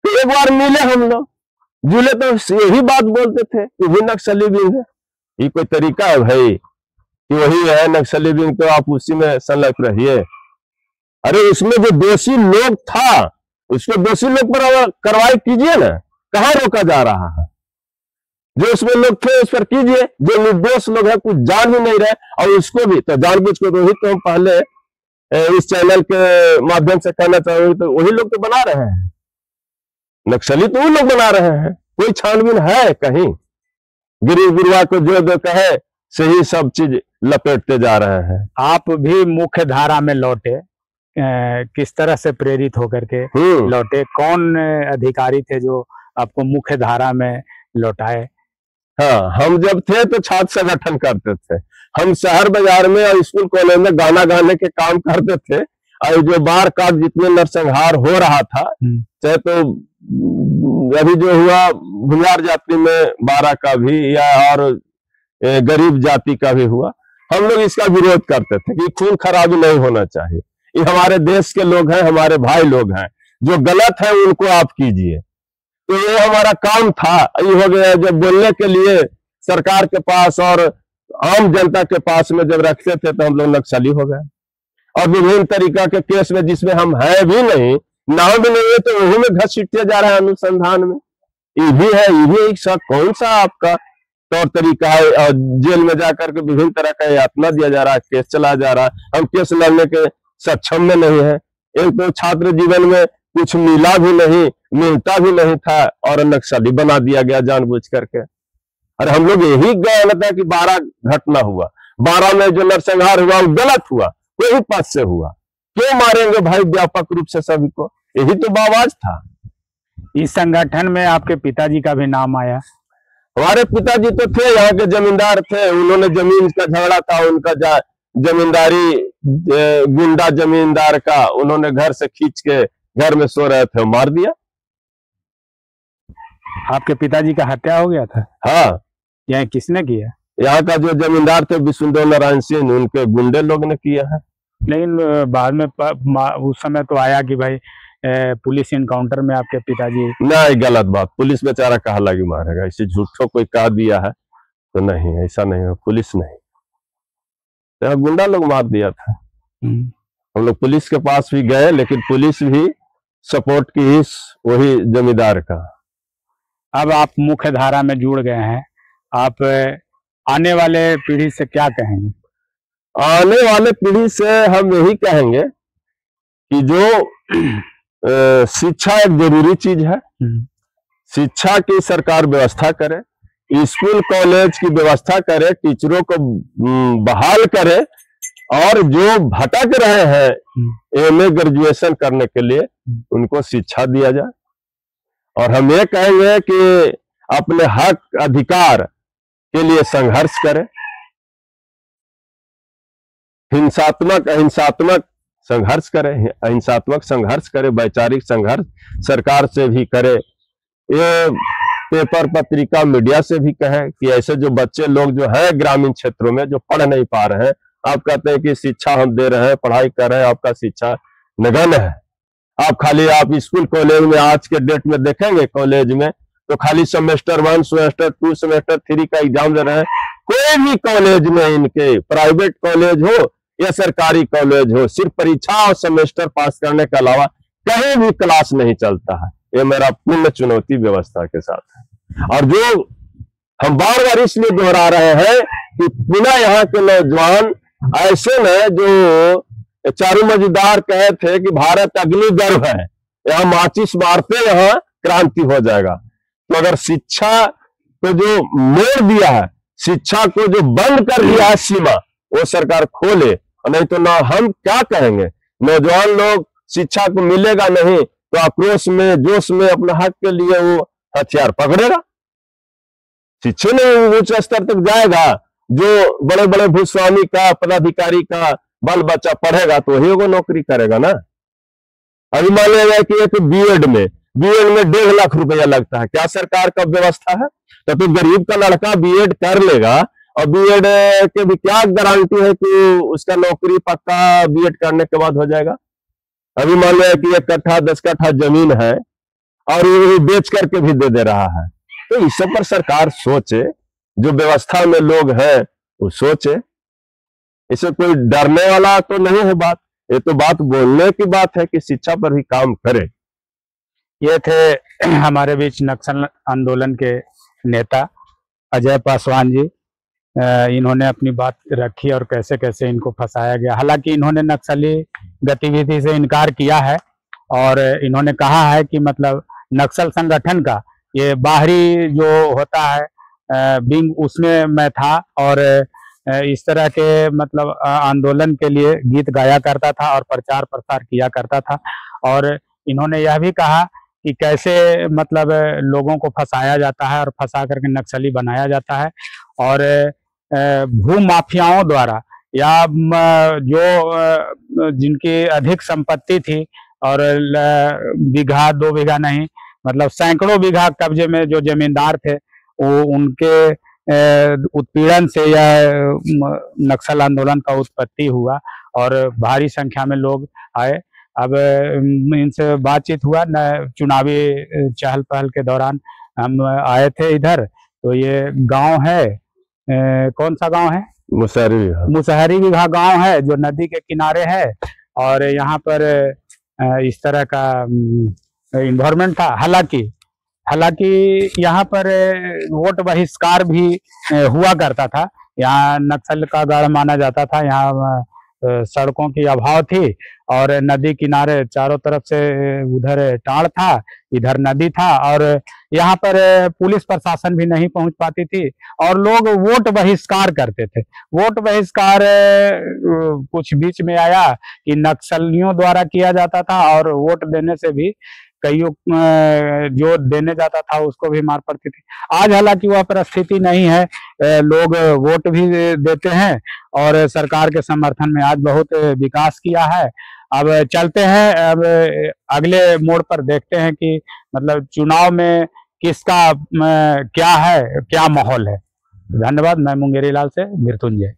तो एक बार मिले हम लोग, जुले तो यही बात बोलते थे कि वही नक्सली विंग है। ये कोई तरीका है भाई कि वही है नक्सली विंग, तो आप उसी में संलग्न रहिए। अरे उसमें जो दोषी लोग था, उसको दोषी लोग पर कार्रवाई कीजिए ना, कहाँ रोका जा रहा है? जो उसमें लोग थे उस पर कीजिए। जो निर्दोष लोग हैं, कुछ जान भी नहीं रहे, और उसको भी तो जानबूझ के, रोहित तो हम पहले इस चैनल के माध्यम से कहना चाहूंगी तो वही लोग तो बना रहे हैं, नक्सली तो वही लोग बना रहे हैं। कोई छानबीन है कहीं? गिरी गुरुआ को जो कहे सही सब चीज लपेटते जा रहे हैं। आप भी मुख्य धारा में लौटे, किस तरह से प्रेरित होकर के लौटे? कौन अधिकारी थे जो आपको मुख्य धारा में लौटाए? हाँ, हम जब थे तो छात्र संगठन करते थे। हम शहर बाजार में और स्कूल कॉलेज में गाना गाने के काम करते थे। और जो बार काट जितने नरसंहार हो रहा था, चाहे तो अभी जो हुआ भुयार जाति में 12 का भी या और गरीब जाति का भी हुआ, हम लोग इसका विरोध करते थे कि खून खराबी नहीं होना चाहिए। ये हमारे देश के लोग हैं, हमारे भाई लोग हैं, जो गलत है उनको आप कीजिए। तो ये हमारा काम था। ये हो गया जब बोलने के लिए सरकार के पास और आम जनता के पास में जब रखते थे तो हम लोग नक्सली हो गए। और विभिन्न तरीका के केस में जिसमें हम हैं भी नहीं, नाम भी नहीं है, तो वही में घसीटते जा रहे हैं अनुसंधान में। ये भी है, ये भी एक कौन सा आपका तौर तरीका है? और जेल में जाकर के विभिन्न तरह का यातना दिया जा रहा है, केस चला जा रहा है। हम केस लड़ने के सक्षम में नहीं है। एक तो छात्र जीवन में कुछ मिला भी नहीं, मिलता भी नहीं था और नक्सली बना दिया गया जानबूझ करके। और हम लोग यही गलत है कि 12 घटना हुआ, 12 में जो नरसंहार हुआ वो गलत हुआ, कोई पद से हुआ। क्यों मारेंगे भाई व्यापक रूप से सभी को? यही तो बावाज था। इस संगठन में आपके पिताजी का भी नाम आया? हमारे पिताजी तो थे, यहाँ के जमींदार थे। उन्होंने जमीन का झगड़ा था, उनका जमींदारी गुंडा जमींदार का उन्होंने घर से खींच के घर में सो रहे थे, मार दिया। आपके पिताजी का हत्या हो गया था? हाँ। यह किसने किया? यहाँ का जो जमींदार थे विष्णुदेव नारायण सिंह, उनके गुंडे लोग ने किया है। लेकिन बाद में उस समय तो आया कि भाई पुलिस इनकाउंटर में आपके पिताजी। नहीं, गलत बात। पुलिस बेचारा कहा लगी मारेगा, इसे झूठों कोई कह दिया है तो नहीं, ऐसा नहीं है। पुलिस नहीं, तो गुंडा लोग मार दिया था। हम लोग पुलिस के पास भी गए, लेकिन पुलिस भी सपोर्ट की इस वही जमींदार का। अब आप मुख्य धारा में जुड़ गए हैं, आप आने वाले पीढ़ी से क्या कहेंगे? आने वाले पीढ़ी से हम यही कहेंगे कि जो शिक्षा एक जरूरी चीज है, शिक्षा की सरकार व्यवस्था करे, स्कूल कॉलेज की व्यवस्था करे, टीचरों को बहाल करे, और जो भटक रहे हैं एमए ग्रेजुएशन करने के लिए उनको शिक्षा दिया जाए। और हम ये कहेंगे कि अपने हक अधिकार के लिए संघर्ष करें, अहिंसात्मक संघर्ष करें, अहिंसात्मक संघर्ष करे, वैचारिक संघर्ष सरकार से भी करे। ये पेपर पत्रिका मीडिया से भी कहें कि ऐसे जो बच्चे लोग जो है ग्रामीण क्षेत्रों में जो पढ़ नहीं पा रहे हैं, आप कहते हैं कि शिक्षा हम दे रहे हैं, पढ़ाई कर रहे हैं, आपका शिक्षा नगण्य है। आप स्कूल कॉलेज में आज के डेट में देखेंगे, कॉलेज में तो खाली सेमेस्टर 1, सेमेस्टर 2, सेमेस्टर 3 का एग्जाम दे रहे हैं। कोई भी कॉलेज में, इनके प्राइवेट कॉलेज हो या सरकारी कॉलेज हो, सिर्फ परीक्षा और सेमेस्टर पास करने के अलावा कहीं भी क्लास नहीं चलता है। ये मेरा पूर्ण चुनौती व्यवस्था के साथ है। और जो हम बार बार इसलिए दोहरा रहे हैं कि पुनः यहाँ के नौजवान ऐसे न जो चारू मजेदार कहे थे कि भारत अग्नि गर्भ है, यहाँ माचिस मारते यहाँ क्रांति हो जाएगा। तो अगर शिक्षा को जो मोड़ दिया है, शिक्षा को जो बंद कर दिया है सीमा, वो सरकार खोले। नहीं तो ना हम क्या कहेंगे, नौजवान लोग शिक्षा को मिलेगा नहीं तो आक्रोश में, जोश में अपने हक के लिए वो हथियार पकड़ेगा। शिक्षा में उच्च स्तर तक जाएगा, जो बड़े बड़े भूस्वामी का, पदाधिकारी का बाल बच्चा पढ़ेगा तो वही वो नौकरी करेगा ना। अभी मान लिया कि एक बीएड में 1.5 लाख रुपया लगता है, क्या सरकार का व्यवस्था है? तो गरीब का लड़का बीएड कर लेगा, और बीएड के भी क्या गारंटी है कि उसका नौकरी पक्का बीएड करने के बाद हो जाएगा? अभी मान लिया कि 1 कट्ठा 10 कट्ठा जमीन है और ये बेच करके भी दे रहा है। तो इस सब पर सरकार सोचे, जो व्यवस्था में लोग हैं वो सोचे। इसे कोई डरने वाला तो नहीं है बात, ये तो बात बोलने की बात है कि शिक्षा पर भी काम करे। ये थे हमारे बीच नक्सल आंदोलन के नेता अजय पासवान जी। इन्होंने अपनी बात रखी और कैसे कैसे इनको फंसाया गया। हालांकि इन्होंने नक्सली गतिविधि से इनकार किया है और इन्होंने कहा है कि मतलब नक्सल संगठन का ये बाहरी जो होता है विंग, उसमें मैं था और इस तरह के मतलब आंदोलन के लिए गीत गाया करता था और प्रचार प्रसार किया करता था। और इन्होंने यह भी कहा कि कैसे मतलब लोगों को फंसाया जाता है और फंसा करके नक्सली बनाया जाता है और भू माफियाओं द्वारा या जो जिनकी अधिक संपत्ति थी और बीघा 2 बीघा नहीं मतलब सैकड़ों बीघा कब्जे में जो जमींदार थे, वो उनके उत्पीड़न से यह नक्सल आंदोलन का उत्पत्ति हुआ और भारी संख्या में लोग आए। अब इनसे बातचीत हुआ न, चुनावी चहल पहल के दौरान हम आए थे इधर। तो ये गांव है, कौन सा गांव है? मुसहरी विघा गांव है जो नदी के किनारे है और यहाँ पर इस तरह का इन्वायरमेंट था। हालांकि यहाँ पर वोट बहिष्कार भी हुआ करता था। यहाँ नक्सल का गढ़ माना जाता था। यहाँ सड़कों की अभाव थी और नदी किनारे चारों तरफ से उधर टाड़ था, इधर नदी था और यहाँ पर पुलिस प्रशासन भी नहीं पहुंच पाती थी और लोग वोट बहिष्कार करते थे। वोट बहिष्कार कुछ बीच में आया कि नक्सलियों द्वारा किया जाता था और वोट देने से भी कईयों जो देने जाता था उसको भी मार पड़ती थी। आज हालांकि वह परिस्थिति नहीं है, लोग वोट भी देते हैं और सरकार के समर्थन में आज बहुत विकास किया है। अब चलते हैं, अब अगले मोड़ पर देखते हैं कि मतलब चुनाव में किसका क्या है, क्या माहौल है। धन्यवाद। मैं मुंगेरी लाल से मृत्युंजय।